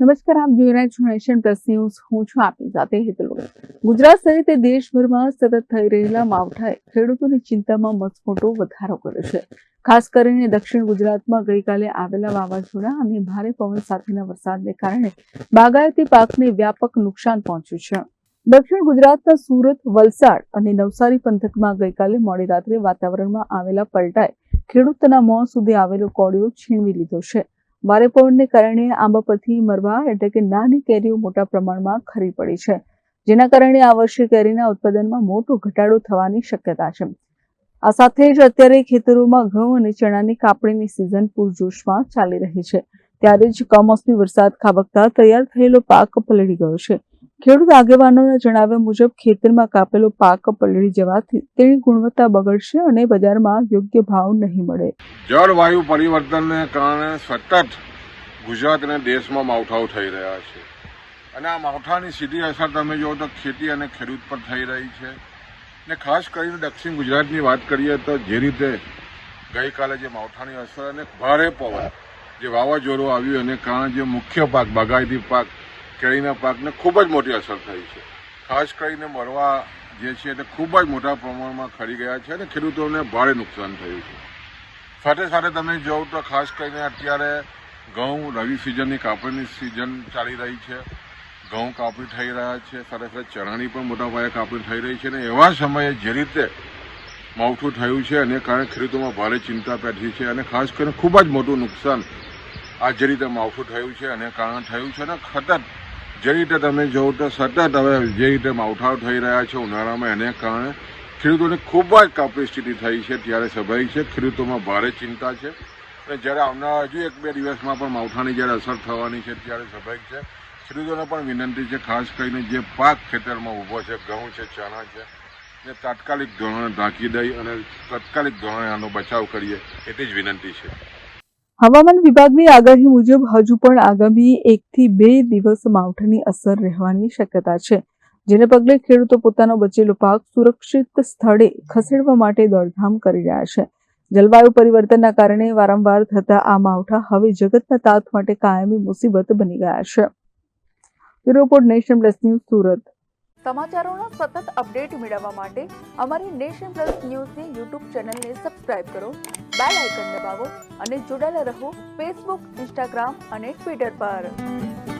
નમસ્કાર, આપ જોઈ રહ્યા છો નેશન પ્લસ ન્યૂઝ. હું છું આપની સાથે હેતલ વગર. ગુજરાત સહિત દેશભરમાં સતત થઈ રહેલા માવઠાએ ખેડૂતોની ચિંતામાં મસમોટો વધારો કર્યો છે. ખાસ કરીને દક્ષિણ ગુજરાતમાં ગઈકાલે આવેલા વાવાઝોડા અને ભારે પવન સાથેના વરસાદને કારણે બાગાયતી પાકને વ્યાપક નુકસાન પહોંચ્યું છે. દક્ષિણ ગુજરાતના સુરત, વલસાડ અને નવસારી પંથકમાં ગઈકાલે મોડી રાત્રે વાતાવરણમાં આવેલા પલટાએ ખેડૂતોના મોં સુધી આવેલો કોળિયો છીનવી લીધો છે. ભારે પવનને કારણે આંબા પરથી મરવા એટલે કે નાની કેરીઓ મોટા પ્રમાણમાં ખરી પડી છે, જેના કારણે આ વર્ષે કેરીના ઉત્પાદનમાં મોટો ઘટાડો થવાની શક્યતા છે. આ સાથે જ અત્યારે ખેતરોમાં ઘઉં અને ચણાની કાપણીની સિઝન પૂરજોશમાં ચાલી રહી છે. ત્યારે જ કમોસમી વરસાદ ખાબકતા તૈયાર થયેલો પાક પલળી ગયો છે. ખેડૂત આગેવાનોના જણાવ્યા મુજબ ખેતરમાં કાપેલો પાક પલળી જવાથી તેની ગુણવત્તા બગડશે અને બજારમાં યોગ્ય ભાવ નહીં મળે. જળવાયુ પરિવર્તનને કારણે સતત ગુજરાત અને દેશમાં માવઠાઓ થઈ રહ્યા છે અને આ માવઠાની સીધી અસર તમે જુઓ તો ખેતી અને ખેડૂત પર થઈ રહી છે. ને ખાસ કરીને દક્ષિણ ગુજરાતની વાત કરીએ તો જે રીતે ગઈકાલે જે માવઠાની અસર અને ભારે પવન જે વાવાઝોડું આવ્યું એને કારણે જે મુખ્ય પાક બાગાયતી પાક કેરીના પાકને ખૂબ જ મોટી અસર થઈ છે. ખાસ કરીને મરવા જે છે તે ખૂબ જ મોટા પ્રમાણમાં ખરી ગયા છે અને ખેડૂતોને ભારે નુકસાન થયું છે. સાથે સાથે તમે જોવો તો ખાસ કરીને અત્યારે ઘઉં રવિ સિઝનની કાપણીની સિઝન ચાલી રહી છે. ઘઉં કાપણી થઈ રહ્યા છે, સાથે સાથે ચણાની પણ મોટા પાયે કાપણી થઈ રહી છે અને એવા સમયે જે રીતે માવઠું થયું છે એને કારણે ખેડૂતોમાં ભારે ચિંતા પેઠી છે અને ખાસ કરીને ખૂબ જ મોટું નુકસાન આ જે રીતે માવઠું થયું છે એને કારણે થયું છે અને સતત જે રીતે તમે જોવો તો સતત હવે જે રીતે માવઠાઓ થઈ રહ્યા છે ઉનાળામાં એને કારણે ખેડૂતોને ખૂબ જ કપરી સ્થિતિ થઈ છે. ત્યારે સ્વાભાવિક છે ખેડૂતોમાં ભારે ચિંતા છે અને જ્યારે આવનારા હજુ 1-2 દિવસમાં પણ માવઠાની જ્યારે અસર થવાની છે ત્યારે સ્વાભાવિક છે ખેડૂતોને પણ વિનંતી છે ખાસ કરીને જે પાક ખેતરમાં ઊભો છે, ઘઉં છે, ચણા છે, ને તાત્કાલિક ધોરણે ઢાંકી દઈ અને તાત્કાલિક ધોરણે આનો બચાવ કરીએ એટલી જ વિનંતી છે. હવામાન વિભાગની આગાહી મુજબ હજુ પણ આગામી 1 થી 2 દિવસ માવઠાની અસર રહેવાની શક્યતા છે, જેને પગલે ખેડૂતો પોતાનો બચેલો પાક સુરક્ષિત સ્થળે ખસેડવા માટે દોડધામ કરી રહ્યા છે. જલવાયુ પરિવર્તનના કારણે વારંવાર થતા આ માવઠા હવે જગતના તાત માટે કાયમી મુસીબત બની ગયા છે. Report Nation Plus News, Surat. સમાચારોનો સતત અપડેટ મેળવવા માટે અમારી નેશન પ્લસ ન્યૂઝની યુટ્યુબ ચેનલને સબસ્ક્રાઇબ કરો, બેલ આઇકન દબાવો અને જોડાયેલા રહો ફેસબુક, ઇન્સ્ટાગ્રામ અને ટ્વિટર પર.